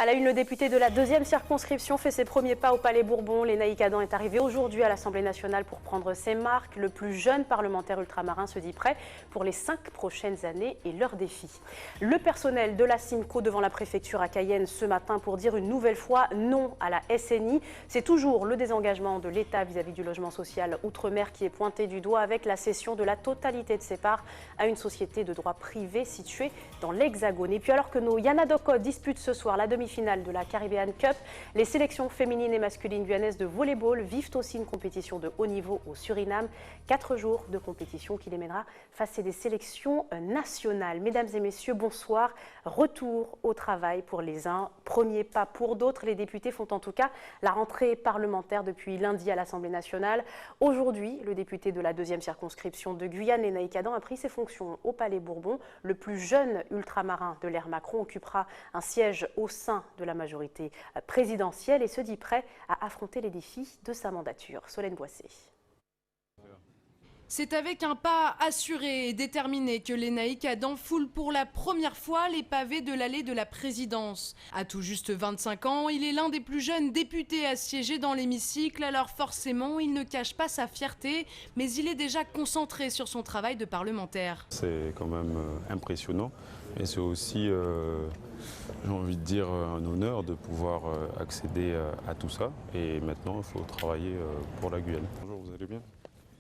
À la une, le député de la 2e circonscription fait ses premiers pas au Palais Bourbon. Lénaïque Adam est arrivé aujourd'hui à l'Assemblée nationale pour prendre ses marques. Le plus jeune parlementaire ultramarin se dit prêt pour les 5 prochaines années et leurs défis. Le personnel de la Simco devant la préfecture à Cayenne ce matin pour dire une nouvelle fois non à la SNI. C'est toujours le désengagement de l'État vis-à-vis du logement social outre-mer qui est pointé du doigt avec la cession de la totalité de ses parts à une société de droit privé située dans l'Hexagone. Et puis alors que nos Yanadoko disputent ce soir la demi-finale de la Caribbean Cup, les sélections féminines et masculines guyanaises de volleyball vivent aussi une compétition de haut niveau au Suriname. 4 jours de compétition qui les mènera face à des sélections nationales. Mesdames et messieurs, bonsoir. Retour au travail pour les uns, premier pas pour d'autres. Les députés font en tout cas la rentrée parlementaire depuis lundi à l'Assemblée nationale. Aujourd'hui, le député de la 2e circonscription de Guyane, Lénaïque Adam, a pris ses fonctions au Palais Bourbon. Le plus jeune ultramarin de l'ère Macron occupera un siège au sein de la majorité présidentielle et se dit prêt à affronter les défis de sa mandature. Solène Boissé. C'est avec un pas assuré et déterminé que Lénaïque Adam foule pour la première fois les pavés de l'allée de la présidence. À tout juste 25 ans, il est l'un des plus jeunes députés à siéger dans l'hémicycle, alors forcément, il ne cache pas sa fierté, mais il est déjà concentré sur son travail de parlementaire. C'est quand même impressionnant et c'est aussi, j'ai envie de dire, un honneur de pouvoir accéder à tout ça. Et maintenant, il faut travailler pour la Guyane. Bonjour, vous allez bien ?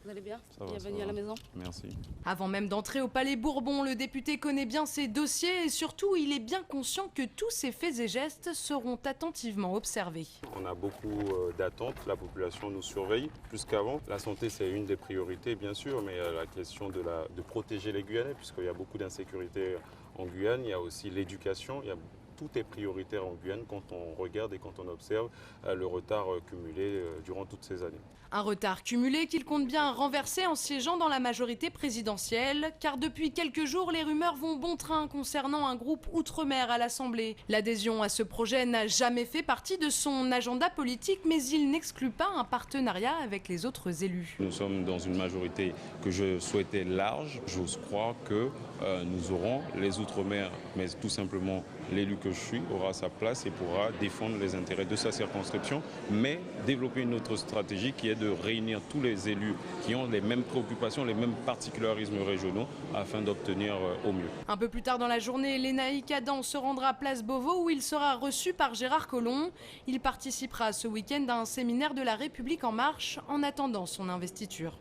Vous allez bien? Bienvenue à la maison. Merci. Avant même d'entrer au Palais Bourbon, le député connaît bien ses dossiers et surtout, il est bien conscient que tous ses faits et gestes seront attentivement observés. On a beaucoup d'attentes, la population nous surveille plus qu'avant. La santé, c'est une des priorités, bien sûr, mais la question de protéger les Guyanais, puisqu'il y a beaucoup d'insécurité en Guyane. Il y a aussi l'éducation. Tout est prioritaire en Guyane quand on regarde et quand on observe le retard cumulé durant toutes ces années. Un retard cumulé qu'il compte bien renverser en siégeant dans la majorité présidentielle, car depuis quelques jours, les rumeurs vont bon train concernant un groupe outre-mer à l'Assemblée. L'adhésion à ce projet n'a jamais fait partie de son agenda politique, mais il n'exclut pas un partenariat avec les autres élus. Nous sommes dans une majorité que je souhaitais large. J'ose croire que nous aurons les outre-mer, mais tout simplement l'élu que je suis aura sa place et pourra défendre les intérêts de sa circonscription, mais développer une autre stratégie qui est de réunir tous les élus qui ont les mêmes préoccupations, les mêmes particularismes régionaux afin d'obtenir au mieux. Un peu plus tard dans la journée, Lénaïque Adam se rendra à Place Beauvau où il sera reçu par Gérard Collomb. Il participera ce week-end à un séminaire de la République en marche en attendant son investiture.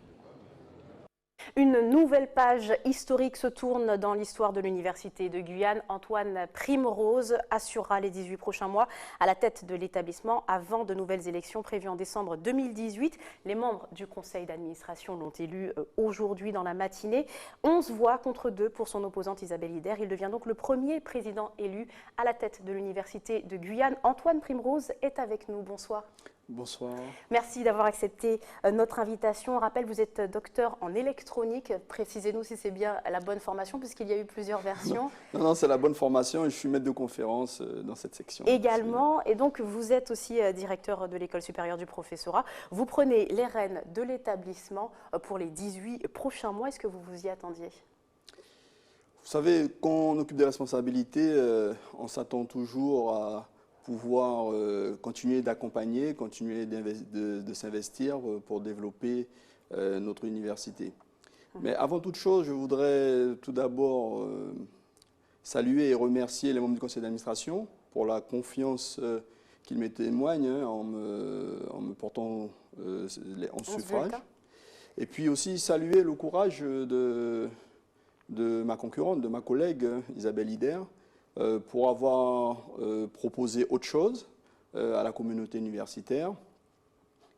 Une nouvelle page historique se tourne dans l'histoire de l'Université de Guyane. Antoine Primrose assurera les 18 prochains mois à la tête de l'établissement avant de nouvelles élections prévues en décembre 2018. Les membres du conseil d'administration l'ont élu aujourd'hui dans la matinée. 11 voix contre 2 pour son opposante Isabelle Ider. Il devient donc le premier président élu à la tête de l'Université de Guyane. Antoine Primrose est avec nous. Bonsoir. Bonsoir. Merci d'avoir accepté notre invitation. On rappelle, vous êtes docteur en électronique. Précisez-nous si c'est bien la bonne formation, puisqu'il y a eu plusieurs versions. Non, c'est la bonne formation et je suis maître de conférence dans cette section. Également, et donc vous êtes aussi directeur de l'École supérieure du professorat. Vous prenez les rênes de l'établissement pour les 18 prochains mois. Est-ce que vous vous y attendiez ? Vous savez, quand on occupe des responsabilités, on s'attend toujours à pouvoir continuer d'accompagner, continuer de s'investir pour développer notre université. Mais avant toute chose, je voudrais tout d'abord saluer et remercier les membres du conseil d'administration pour la confiance qu'ils me témoignent en me portant en suffrage. Et puis aussi saluer le courage de ma concurrente, de ma collègue Isabelle Ider, pour avoir proposé autre chose à la communauté universitaire.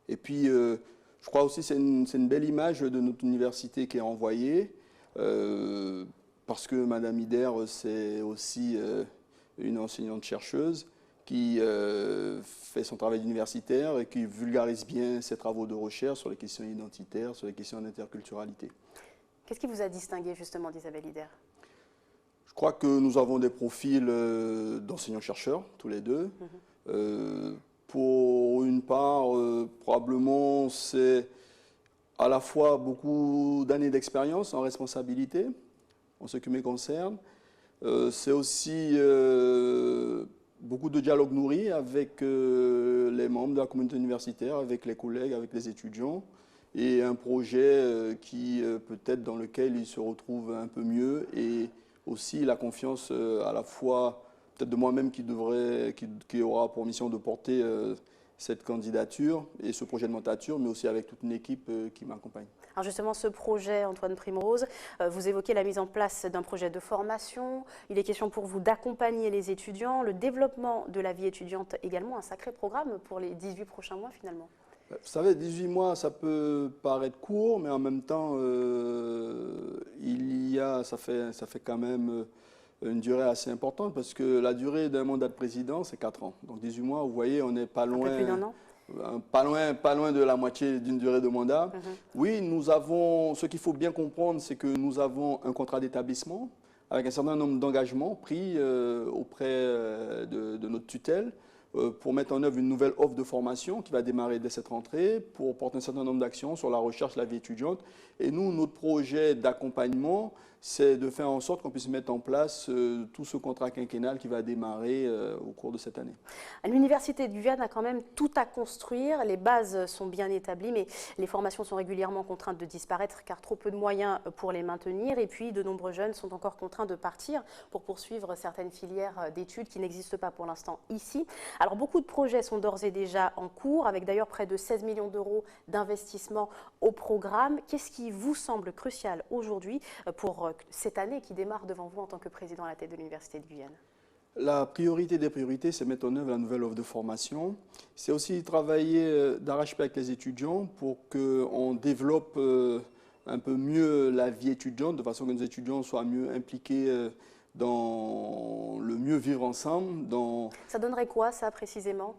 Et puis, je crois aussi que c'est une belle image de notre université qui est envoyée, parce que Madame Ider, c'est aussi une enseignante-chercheuse qui fait son travail universitaire et qui vulgarise bien ses travaux de recherche sur les questions identitaires, sur les questions d'interculturalité. Qu'est-ce qui vous a distingué justement d'Isabelle Ider ? Je crois que nous avons des profils d'enseignants-chercheurs, tous les deux. Pour une part, probablement, c'est à la fois beaucoup d'années d'expérience en responsabilité, en ce qui me concerne. C'est aussi beaucoup de dialogue nourri avec les membres de la communauté universitaire, avec les collègues, avec les étudiants, et un projet qui peut-être dans lequel ils se retrouvent un peu mieux, et aussi la confiance à la fois peut-être de moi-même qui aura pour mission de porter cette candidature et ce projet de mandature, mais aussi avec toute une équipe qui m'accompagne. Alors justement, ce projet, Antoine Primrose, vous évoquez la mise en place d'un projet de formation. Il est question pour vous d'accompagner les étudiants, le développement de la vie étudiante également, un sacré programme pour les 18 prochains mois finalement. Vous savez, 18 mois, ça peut paraître court, mais en même temps, ça fait quand même une durée assez importante, parce que la durée d'un mandat de président, c'est 4 ans. Donc 18 mois, vous voyez, on n'est pas loin. Un peu plus d'un an. Pas loin de la moitié d'une durée de mandat. Oui, ce qu'il faut bien comprendre, c'est que nous avons un contrat d'établissement avec un certain nombre d'engagements pris auprès de notre tutelle pour mettre en œuvre une nouvelle offre de formation qui va démarrer dès cette rentrée, pour porter un certain nombre d'actions sur la recherche de la vie étudiante. Et nous, notre projet d'accompagnement, c'est de faire en sorte qu'on puisse mettre en place tout ce contrat quinquennal qui va démarrer au cours de cette année. L'Université de Guyane a quand même tout à construire. Les bases sont bien établies, mais les formations sont régulièrement contraintes de disparaître car trop peu de moyens pour les maintenir. Et puis, de nombreux jeunes sont encore contraints de partir pour poursuivre certaines filières d'études qui n'existent pas pour l'instant ici. Alors, beaucoup de projets sont d'ores et déjà en cours, avec d'ailleurs près de 16 millions d'euros d'investissement au programme. Qu'est-ce qui vous semble crucial aujourd'hui pour cette année qui démarre devant vous en tant que président à la tête de l'Université de Guyane? La priorité des priorités, c'est mettre en œuvre la nouvelle offre de formation. C'est aussi travailler d'arrache-pied avec les étudiants pour qu'on développe un peu mieux la vie étudiante, de façon que nos étudiants soient mieux impliqués dans le mieux vivre ensemble. Ça donnerait quoi, ça, précisément?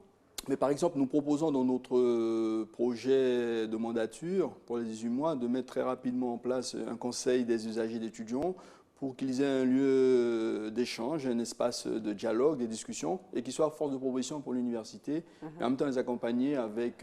Mais par exemple, nous proposons dans notre projet de mandature pour les 18 mois de mettre très rapidement en place un conseil des usagers d'étudiants pour qu'ils aient un lieu d'échange, un espace de dialogue, des discussions, et qui soit force de proposition pour l'université, et en même temps les accompagner avec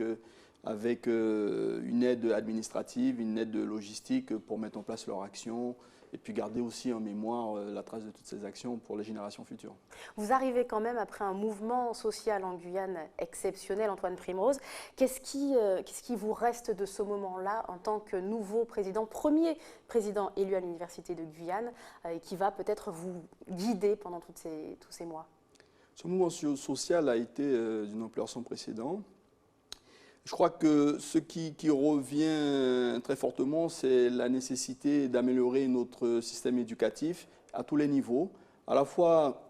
une aide administrative, une aide logistique pour mettre en place leur action, et puis garder aussi en mémoire la trace de toutes ces actions pour les générations futures. Vous arrivez quand même après un mouvement social en Guyane exceptionnel, Antoine Primrose. Qu'est-ce qui vous reste de ce moment-là en tant que nouveau président, premier président élu à l'Université de Guyane, et qui va peut-être vous guider pendant tous ces mois? Ce mouvement social a été d'une ampleur sans précédent. Je crois que ce qui revient très fortement, c'est la nécessité d'améliorer notre système éducatif à tous les niveaux, à la fois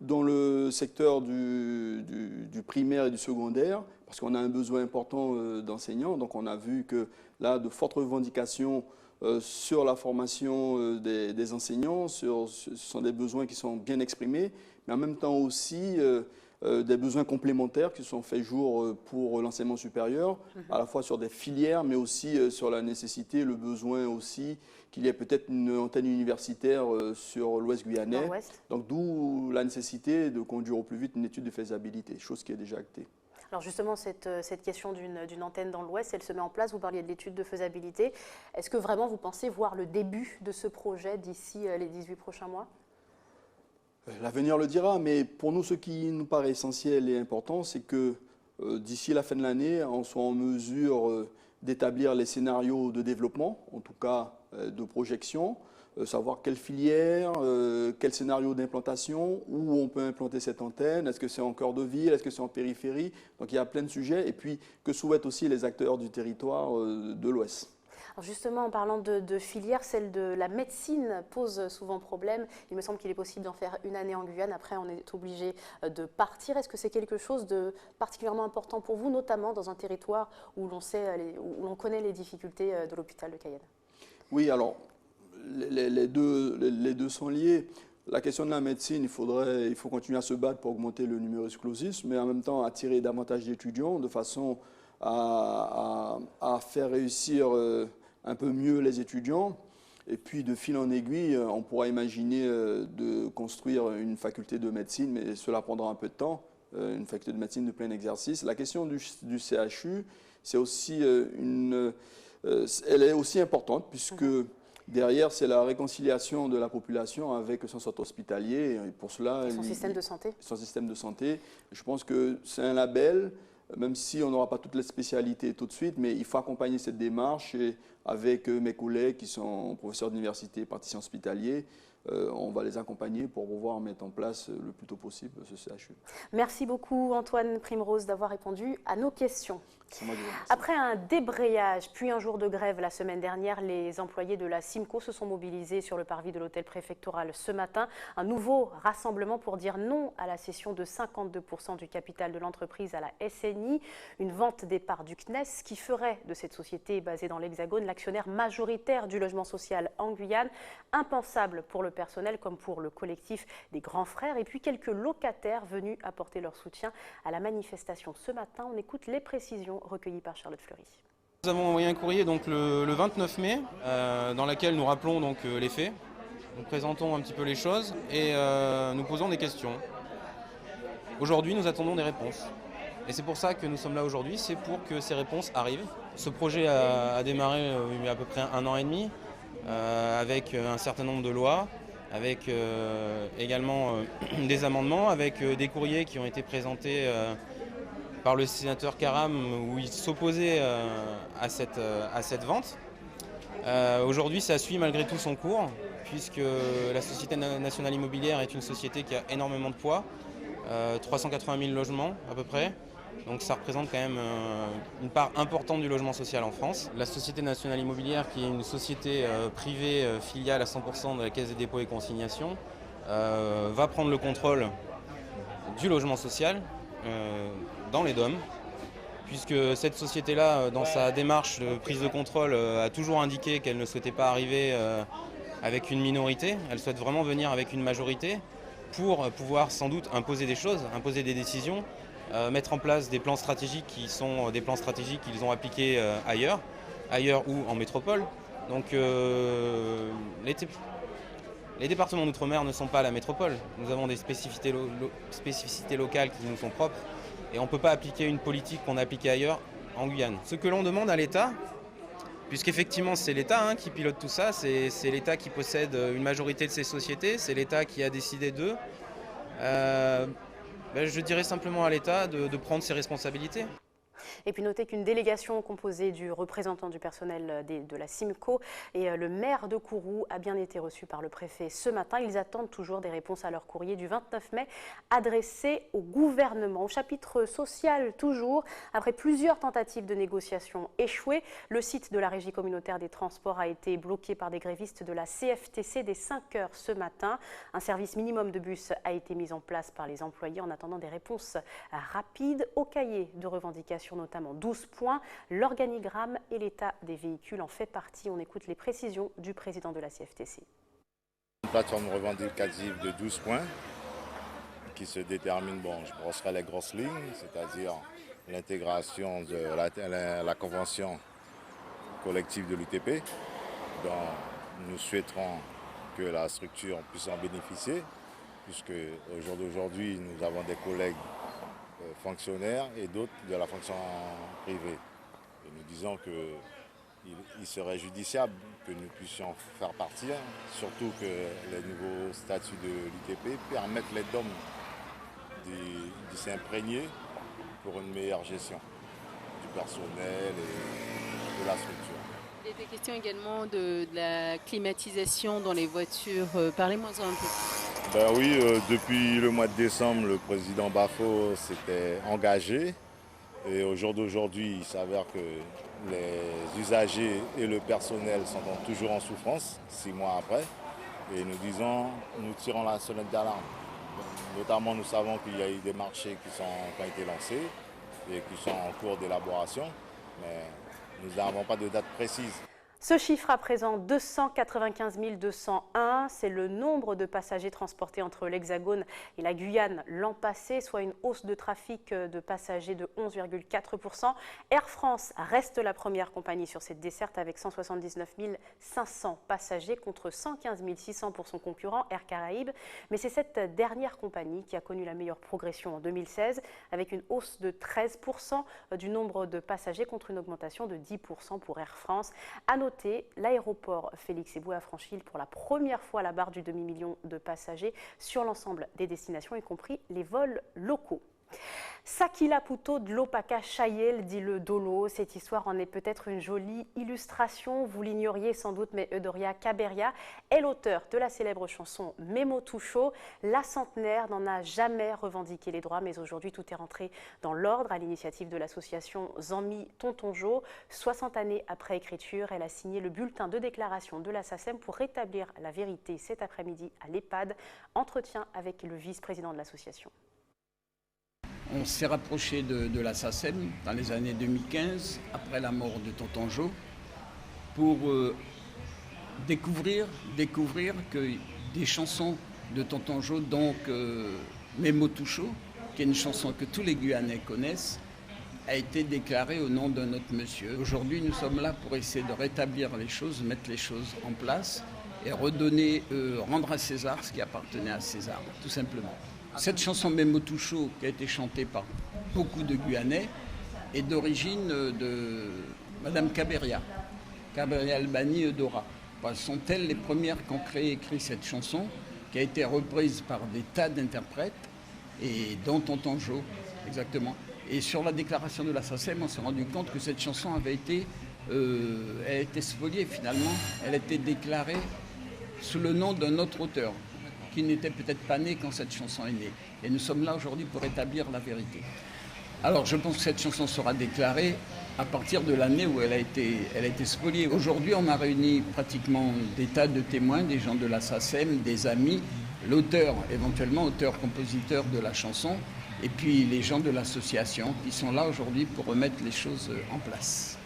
dans le secteur du primaire et du secondaire, parce qu'on a un besoin important d'enseignants. Donc on a vu que là, de fortes revendications sur la formation des enseignants, ce sont des besoins qui sont bien exprimés, mais en même temps aussi des besoins complémentaires qui se sont faits jour pour l'enseignement supérieur, à la fois sur des filières, mais aussi sur la nécessité, le besoin aussi qu'il y ait peut-être une antenne universitaire sur l'Ouest guyanais. Donc d'où la nécessité de conduire au plus vite une étude de faisabilité, chose qui est déjà actée. Alors justement, cette question d'une antenne dans l'Ouest, elle se met en place. Vous parliez de l'étude de faisabilité. Est-ce que vraiment vous pensez voir le début de ce projet d'ici les 18 prochains mois ? L'avenir le dira, mais pour nous, ce qui nous paraît essentiel et important, c'est que d'ici la fin de l'année, on soit en mesure d'établir les scénarios de développement, en tout cas de projection, savoir quelle filière, quel scénario d'implantation, où on peut implanter cette antenne, est-ce que c'est en cœur de ville, est-ce que c'est en périphérie. Donc il y a plein de sujets, et puis que souhaitent aussi les acteurs du territoire de l'Ouest. Alors justement, en parlant de filière, celle de la médecine pose souvent problème. Il me semble qu'il est possible d'en faire une année en Guyane. Après, on est obligé de partir. Est-ce que c'est quelque chose de particulièrement important pour vous, notamment dans un territoire où l'on connaît les difficultés de l'hôpital de Cayenne? Oui, alors les deux sont liés. La question de la médecine, il faut continuer à se battre pour augmenter le numerus clausus, mais en même temps attirer davantage d'étudiants de façon à faire réussir un peu mieux les étudiants. Et puis, de fil en aiguille, on pourra imaginer de construire une faculté de médecine, mais cela prendra un peu de temps, une faculté de médecine de plein exercice. La question du CHU, c'est aussi elle est aussi importante, puisque Derrière, c'est la réconciliation de la population avec son centre hospitalier. Et pour cela, son système de santé. Son système de santé. Je pense que c'est un label, même si on n'aura pas toutes les spécialités tout de suite, mais il faut accompagner cette démarche. Et avec mes collègues qui sont professeurs d'université et praticiens hospitaliers, on va les accompagner pour pouvoir mettre en place le plus tôt possible ce CHU. Merci beaucoup Antoine Primrose d'avoir répondu à nos questions. C'est moi qui vous remercie. Après un débrayage puis un jour de grève la semaine dernière, les employés de la Simco se sont mobilisés sur le parvis de l'hôtel préfectoral ce matin. Un nouveau rassemblement pour dire non à la cession de 52% du capital de l'entreprise à la SNI, une vente des parts du CNES qui ferait de cette société basée dans l'Hexagone l'actionnaire majoritaire du logement social en Guyane, impensable pour le personnel comme pour le collectif des grands frères et puis quelques locataires venus apporter leur soutien à la manifestation ce matin. On écoute les précisions recueillies par Charlotte Fleury. Nous avons envoyé un courrier donc, le 29 mai dans lequel nous rappelons donc, les faits, nous présentons un petit peu les choses et nous posons des questions. Aujourd'hui, nous attendons des réponses. Et c'est pour ça que nous sommes là aujourd'hui, c'est pour que ces réponses arrivent. Ce projet a démarré il y a à peu près 1 an et demi avec un certain nombre de lois, avec également des amendements, avec des courriers qui ont été présentés par le sénateur Karam où il s'opposait à cette vente. Aujourd'hui, ça suit malgré tout son cours, puisque la Société nationale immobilière est une société qui a énormément de poids, 380 000 logements à peu près. Donc ça représente quand même une part importante du logement social en France. La Société nationale immobilière, qui est une société privée filiale à 100% de la Caisse des dépôts et consignations, va prendre le contrôle du logement social dans les DOM, puisque cette société-là, dans sa démarche de prise de contrôle, a toujours indiqué qu'elle ne souhaitait pas arriver avec une minorité. Elle souhaite vraiment venir avec une majorité pour pouvoir sans doute imposer des choses, imposer des décisions, mettre en place des plans stratégiques qui sont des plans stratégiques qu'ils ont appliqués ailleurs ou en métropole. Donc les départements d'outre-mer ne sont pas la métropole. Nous avons des spécificités locales qui nous sont propres et on ne peut pas appliquer une politique qu'on a appliquée ailleurs en Guyane. Ce que l'on demande à l'État, puisqu'effectivement c'est l'État qui pilote tout ça, c'est l'État qui possède une majorité de ces sociétés, c'est l'État qui a décidé d'eux. Je dirais simplement à l'État de prendre ses responsabilités. Et puis notez qu'une délégation composée du représentant du personnel de la Simco et le maire de Kourou a bien été reçue par le préfet ce matin. Ils attendent toujours des réponses à leur courrier du 29 mai adressé au gouvernement. Au chapitre social toujours, après plusieurs tentatives de négociation échouées, le site de la Régie communautaire des transports a été bloqué par des grévistes de la CFTC dès 5 heures ce matin. Un service minimum de bus a été mis en place par les employés en attendant des réponses rapides au cahier de revendications, notamment 12 points. L'organigramme et l'état des véhicules en fait partie. On écoute les précisions du président de la CFTC. Une plateforme revendicative de 12 points qui se détermine, je brosserai les grosses lignes, c'est-à-dire l'intégration de la convention collective de l'UTP, dont nous souhaiterons que la structure puisse en bénéficier, puisque au jour d'aujourd'hui, nous avons des collègues fonctionnaires et d'autres de la fonction privée. Et nous disons qu'il serait judiciable que nous puissions faire partir, surtout que les nouveaux statuts de l'UTP permettent les DOM de s'imprégner pour une meilleure gestion du personnel et de la structure. Il était question également de la climatisation dans les voitures. Parlez-moi-en un peu. Oui, depuis le mois de décembre, le président Bafo s'était engagé. Et au jour d'aujourd'hui, il s'avère que les usagers et le personnel sont toujours en souffrance, 6 mois après. Et nous tirons la sonnette d'alarme. Notamment, nous savons qu'il y a eu des marchés qui ont été lancés et qui sont en cours d'élaboration. Mais nous n'avons pas de date précise. Ce chiffre à présent, 295 201, c'est le nombre de passagers transportés entre l'Hexagone et la Guyane l'an passé, soit une hausse de trafic de passagers de 11,4%. Air France reste la première compagnie sur cette desserte avec 179 500 passagers contre 115 600 pour son concurrent Air Caraïbes. Mais c'est cette dernière compagnie qui a connu la meilleure progression en 2016 avec une hausse de 13% du nombre de passagers contre une augmentation de 10% pour Air France. À noter, l'aéroport Félix Éboué a franchi pour la première fois la barre du demi-million de passagers sur l'ensemble des destinations, y compris les vols locaux. Sakila Puto de l'Opaka Chayel, dit le Dolo. Cette histoire en est peut-être une jolie illustration. Vous l'ignoriez sans doute, mais Eudoria Caberia est l'auteur de la célèbre chanson Memo Toucho. La centenaire n'en a jamais revendiqué les droits, mais aujourd'hui tout est rentré dans l'ordre à l'initiative de l'association Zami Tontonjo. 60 années après écriture, elle a signé le bulletin de déclaration de la SACEM pour rétablir la vérité cet après-midi à l'EHPAD. Entretien avec le vice-président de l'association. On s'est rapproché de la SACEM dans les années 2015, après la mort de Tonton Jo, pour découvrir que des chansons de Tonton Jo, donc Memo Toucho, qui est une chanson que tous les Guyanais connaissent, a été déclarée au nom d'un autre monsieur. Aujourd'hui, nous sommes là pour essayer de rétablir les choses, mettre les choses en place et redonner, rendre à César ce qui appartenait à César, tout simplement. Cette chanson Memo Toucho, qui a été chantée par beaucoup de Guyanais, est d'origine de Madame Caberia Albani Eudora. Sont-elles les premières qui ont écrit cette chanson, qui a été reprise par des tas d'interprètes, et dont Tonton Jo, exactement. Et sur la déclaration de la SACEM, on s'est rendu compte que cette chanson avait été, elle était spoliée finalement, elle était déclarée sous le nom d'un autre auteur, qui n'était peut-être pas né quand cette chanson est née. Et nous sommes là aujourd'hui pour établir la vérité. Alors je pense que cette chanson sera déclarée à partir de l'année où elle a été spoliée. Aujourd'hui, on a réuni pratiquement des tas de témoins, des gens de la SACEM, des amis, l'auteur, éventuellement auteur-compositeur de la chanson, et puis les gens de l'association qui sont là aujourd'hui pour remettre les choses en place.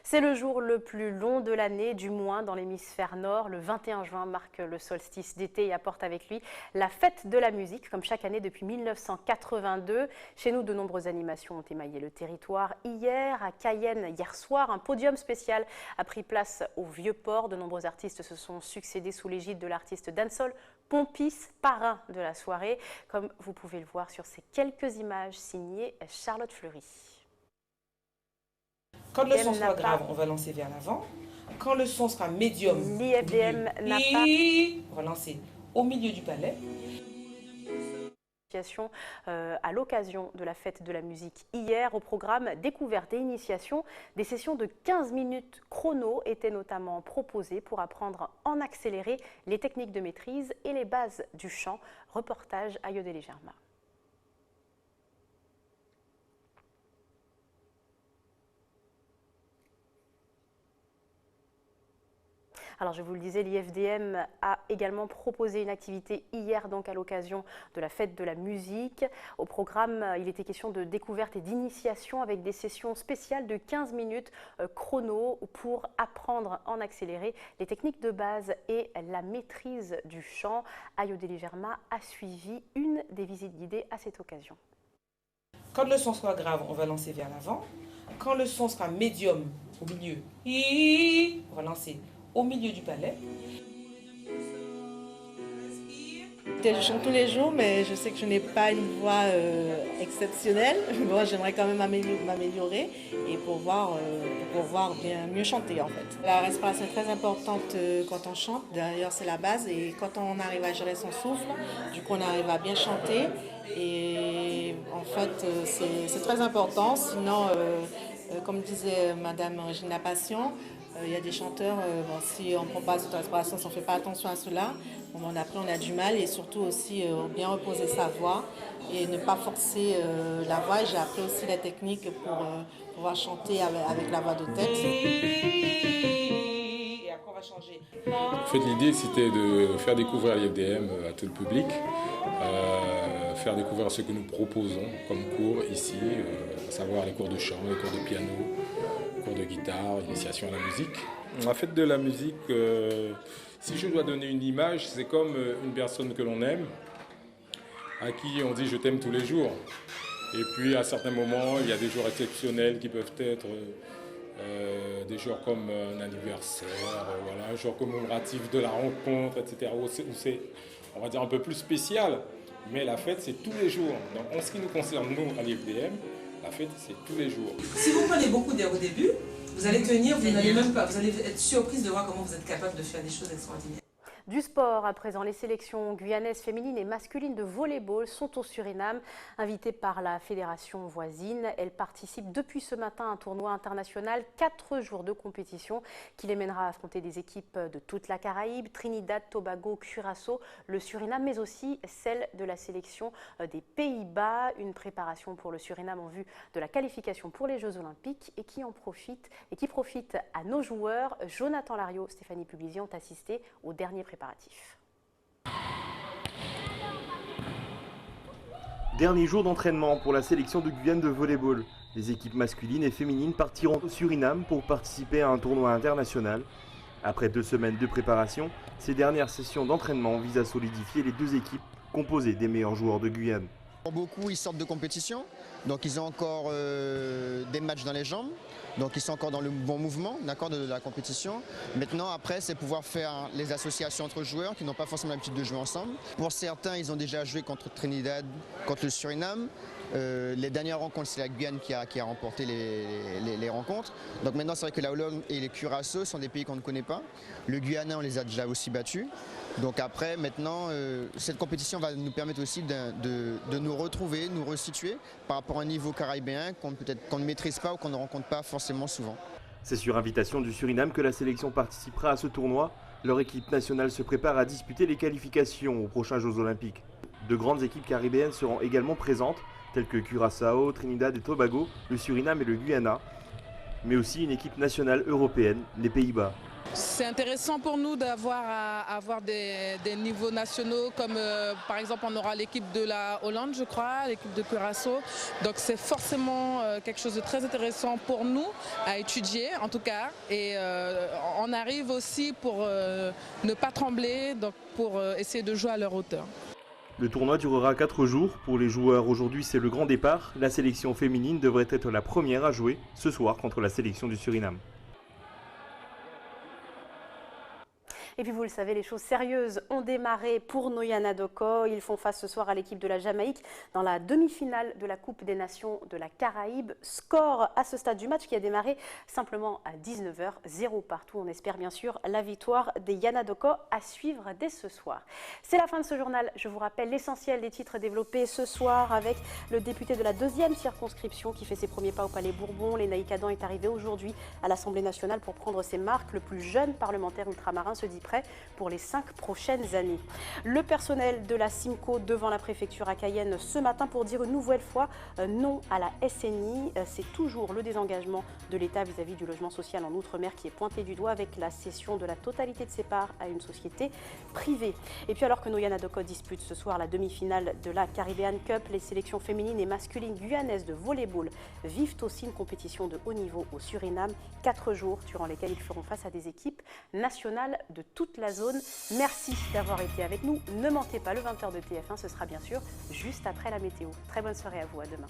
C'est le jour le plus long de l'année, du moins dans l'hémisphère nord. Le 21 juin marque le solstice d'été et apporte avec lui la fête de la musique, comme chaque année depuis 1982. Chez nous, de nombreuses animations ont émaillé le territoire. Hier, à Cayenne, hier soir, un podium spécial a pris place au Vieux-Port. De nombreux artistes se sont succédés sous l'égide de l'artiste dancehall Pompis, parrain de la soirée, comme vous pouvez le voir sur ces quelques images signées Charlotte Fleury. Quand le son sera grave, on va lancer vers l'avant. Quand le son sera médium, l'IFDM n'a pas... on va lancer au milieu du palais. À l'occasion de la fête de la musique hier, au programme découverte et initiation, des sessions de 15 minutes chrono étaient notamment proposées pour apprendre en accéléré les techniques de maîtrise et les bases du chant. Reportage à Yodélé Germain. Alors je vous le disais, l'IFDM a également proposé une activité hier donc à l'occasion de la fête de la musique. Au programme, il était question de découverte et d'initiation avec des sessions spéciales de 15 minutes chrono pour apprendre en accéléré les techniques de base et la maîtrise du chant. Ayodélé Germain a suivi une des visites guidées à cette occasion. Quand le son sera grave, on va lancer vers l'avant. Quand le son sera médium, au milieu, on va lancer au milieu du palais. Je chante tous les jours, mais je sais que je n'ai pas une voix exceptionnelle. Bon, j'aimerais quand même m'améliorer et pour pouvoir bien mieux chanter en fait. La respiration est très importante quand on chante. D'ailleurs, c'est la base et quand on arrive à gérer son souffle, du coup, on arrive à bien chanter. Et en fait, c'est très important. Sinon, comme disait Madame Regina Passion, il y a des chanteurs, si on ne prend pas cette respiration, si on ne fait pas attention à cela, après on a du mal et surtout aussi bien reposer sa voix et ne pas forcer la voix. J'ai appris aussi la technique pour pouvoir chanter avec la voix de tête. Et après on va changer. En fait, l'idée c'était de faire découvrir l'IFDM à tout le public, faire découvrir ce que nous proposons comme cours ici, à savoir les cours de chant, les cours de piano, cours de guitare, initiation à la musique. La fête de la musique, si je dois donner une image, c'est comme une personne que l'on aime, à qui on dit « je t'aime tous les jours ». Et puis à certains moments, il y a des jours exceptionnels qui peuvent être des jours comme un anniversaire, voilà, un jour commémoratif de la rencontre, etc. Où c'est, on va dire, un peu plus spécial. Mais la fête, c'est tous les jours. Donc, en ce qui nous concerne, nous, à l'IFDM, la fête, c'est tous les jours. Si vous prenez beaucoup d'air au début, Vous allez tenir, vous n'allez même pas, vous allez être surprise de voir comment vous êtes capable de faire des choses extraordinaires. Du sport à présent, les sélections guyanaises féminines et masculines de volley-ball sont au Suriname. Invitées par la fédération voisine, elles participent depuis ce matin à un tournoi international, 4 jours de compétition qui les mènera à affronter des équipes de toute la Caraïbe, Trinidad, Tobago, Curaçao, le Suriname, mais aussi celle de la sélection des Pays-Bas. Une préparation pour le Suriname en vue de la qualification pour les Jeux Olympiques et qui profite à nos joueurs. Jonathan Lariot, Stéphanie Puglisi ont assisté au dernier préparatifs. Dernier jour d'entraînement pour la sélection de Guyane de volleyball. Les équipes masculines et féminines partiront au Suriname pour participer à un tournoi international. Après 2 semaines de préparation, ces dernières sessions d'entraînement visent à solidifier les 2 équipes composées des meilleurs joueurs de Guyane. Beaucoup ils sortent de compétition, donc ils ont encore des matchs dans les jambes, donc ils sont encore dans le bon mouvement de la compétition. Maintenant après c'est pouvoir faire les associations entre joueurs qui n'ont pas forcément l'habitude de jouer ensemble. Pour certains ils ont déjà joué contre Trinidad, contre le Suriname. Les dernières rencontres c'est la Guyane qui a remporté les rencontres. Donc maintenant c'est vrai que la Hollande et les Curaçao sont des pays qu'on ne connaît pas. Le Guyana on les a déjà aussi battus. Donc après, maintenant, cette compétition va nous permettre aussi de nous retrouver, nous resituer par rapport à un niveau caribéen qu'on ne maîtrise pas ou qu'on ne rencontre pas forcément souvent. C'est sur invitation du Suriname que la sélection participera à ce tournoi. Leur équipe nationale se prépare à disputer les qualifications aux prochains Jeux Olympiques. De grandes équipes caribéennes seront également présentes, telles que Curaçao, Trinidad et Tobago, le Suriname et le Guyana, mais aussi une équipe nationale européenne, les Pays-Bas. C'est intéressant pour nous d'avoir des niveaux nationaux comme par exemple on aura l'équipe de la Hollande je crois, l'équipe de Curaçao. Donc c'est forcément quelque chose de très intéressant pour nous à étudier en tout cas. Et on arrive aussi pour ne pas trembler, donc pour essayer de jouer à leur hauteur. Le tournoi durera 4 jours. Pour les joueurs, aujourd'hui c'est le grand départ. La sélection féminine devrait être la première à jouer ce soir contre la sélection du Suriname. Et puis vous le savez, les choses sérieuses ont démarré pour nos Yanadoko. Ils font face ce soir à l'équipe de la Jamaïque dans la demi-finale de la Coupe des Nations de la Caraïbe. Score à ce stade du match qui a démarré simplement à 19h, 0 partout. On espère bien sûr la victoire des Yanadoko à suivre dès ce soir. C'est la fin de ce journal. Je vous rappelle l'essentiel des titres développés ce soir avec le député de la 2e circonscription qui fait ses premiers pas au Palais Bourbon. Lénaïque Adam est arrivé aujourd'hui à l'Assemblée nationale pour prendre ses marques. Le plus jeune parlementaire ultramarin se dit prêt pour les 5 prochaines années. Le personnel de la Simco devant la préfecture à Cayenne ce matin pour dire une nouvelle fois non à la SNI. C'est toujours le désengagement de l'État vis-à-vis du logement social en Outre-mer qui est pointé du doigt avec la cession de la totalité de ses parts à une société privée. Et puis alors que nos Yanadoko disputent ce soir la demi-finale de la Caribbean Cup, les sélections féminines et masculines guyanaises de volleyball vivent aussi une compétition de haut niveau au Suriname. 4 jours durant lesquels ils feront face à des équipes nationales de toute la zone. Merci d'avoir été avec nous. Ne manquez pas le 20h de TF1, ce sera bien sûr juste après la météo. Très bonne soirée à vous, à demain.